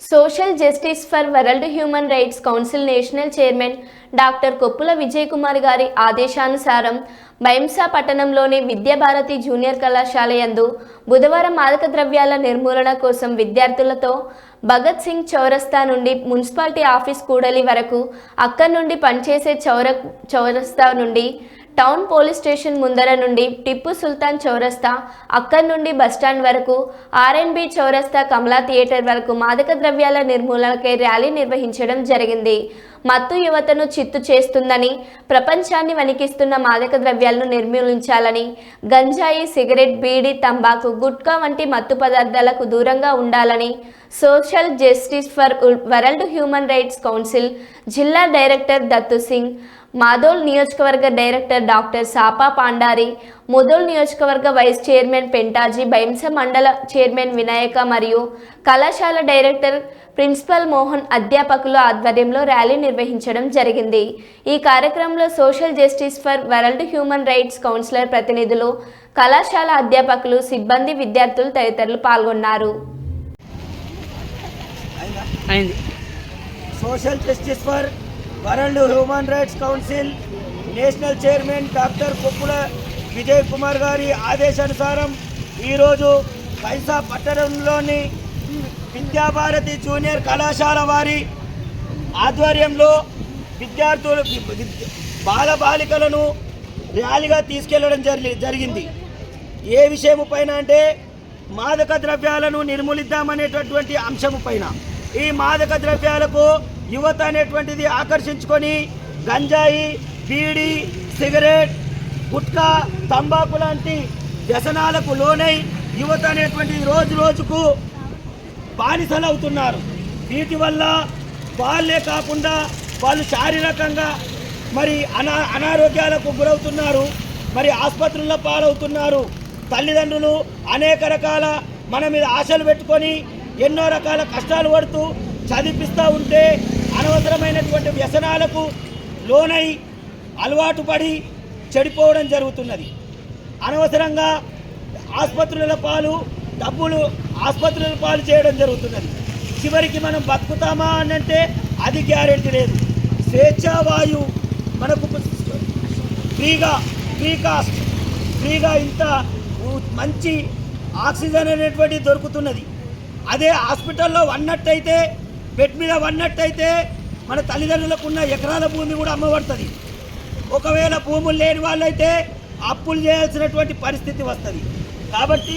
Social justice for world human rights council national chairman doctor Koppula Vijay Kumar గారి ఆదేశానుసారం బైంసా పట్టణంలోని Vidya Bharati junior కళాశాల యందు బుధవారం మాదక ద్రవ్యాల నిర్మూలన కోసం విద్యార్థులతో భగత్ సింగ్ చౌరస్తా నుండి మున్సిపాలిటీ ఆఫీస్ కూడలి వరకు అక్కడి నుండి పనిచేసే చౌరస్తా నుండి టౌన్ పోలీస్ స్టేషన్ ముందర నుండి టిప్పు సుల్తాన్ చౌరస్తా అక్కడి నుండి బస్టాండ్ వరకు ఆర్ఎన్బి చౌరస్తా కమలా థియేటర్ వరకు మాదక ద్రవ్యాల నిర్మూలనకై ర్యాలీ నిర్వహించడం జరిగింది. మత్తు యువతను చిత్తు చేస్తుందని, ప్రపంచాన్ని వణికిస్తున్న మాదక ద్రవ్యాలను నిర్మూలించాలని, గంజాయి, సిగరెట్, బీడీ, తంబాకు, గుట్కా వంటి మత్తు పదార్థాలకు దూరంగా ఉండాలని social justice for world human rights council జిల్లా డైరెక్టర్ దత్తు సింగ్, మాదోల్ నియోజకవర్గ డైరెక్టర్ డాక్టర్ సాపా పాండారి, ముదోల్ నియోజకవర్గ వైస్ చైర్మన్ పెంటాజీ, బైంసా మండల చైర్మన్ వినాయక మరియు కళాశాల డైరెక్టర్ ప్రిన్సిపల్ మోహన్ అధ్యాపకుల ఆధ్వర్యంలో ర్యాలీ నిర్వహించడం జరిగింది. ఈ కార్యక్రమంలో social justice for world human rights councillor ప్రతినిధులు, కళాశాల అధ్యాపకులు, సిబ్బంది, విద్యార్థులు తదితరులు పాల్గొన్నారు. Social justice for world human rights council national chairman doctor Koppula Vijay Kumar గారి ఆదేశానుసారం ఈరోజు బైంసా పట్టణంలోని విద్యాభారతి జూనియర్ కళాశాల వారి ఆధ్వర్యంలో విద్యార్థులు బాలబాలికలను ర్యాలీగా తీసుకెళ్లడం జరిగింది. ఏ విషయం పైన అంటే మాదక ద్రవ్యాలను నిర్మూలిద్దామనేటటువంటి అంశము పైన. ఈ మాదక ద్రవ్యాలకు యువత అనేటువంటిది ఆకర్షించుకొని గంజాయి, బీడీ, సిగరెట్, గుట్కా, తంబాకు లాంటి వ్యసనాలకు లోనై యువత అనేటువంటిది రోజు రోజుకు బానిసలవుతున్నారు. వీటి వల్ల వాళ్ళే కాకుండా వాళ్ళు శారీరకంగా మరి అనారోగ్యాలకు గురవుతున్నారు, మరి ఆసుపత్రుల్లో పాలవుతున్నారు. తల్లిదండ్రులు అనేక రకాల మన మీద ఆశలు పెట్టుకొని ఎన్నో రకాల కష్టాలు పడుతూ చదివిస్తూ ఉంటే అనవసరమైనటువంటి వ్యసనాలకు లోనై అలవాటు పడి చెడిపోవడం జరుగుతున్నది. అనవసరంగా ఆసుపత్రుల పాలు డబ్బులు ఆసుపత్రుల పాలు చేయడం జరుగుతున్నది. చివరికి మనం బతుకుతామా అనంటే అది గ్యారెంటీ లేదు. స్వేచ్ఛావాయు మనకు ఫ్రీగా ఇంత మంచి ఆక్సిజన్ అనేటువంటిది దొరుకుతున్నది. అదే హాస్పిటల్లో వన్నట్టయితే, బెడ్ మీద వన్నట్టయితే మన తల్లిదండ్రులకు ఉన్న ఎకరాల భూమి కూడా అమ్మబడుతుంది. ఒకవేళ భూములు లేని వాళ్ళైతే అప్పులు చేయాల్సినటువంటి పరిస్థితి వస్తుంది. కాబట్టి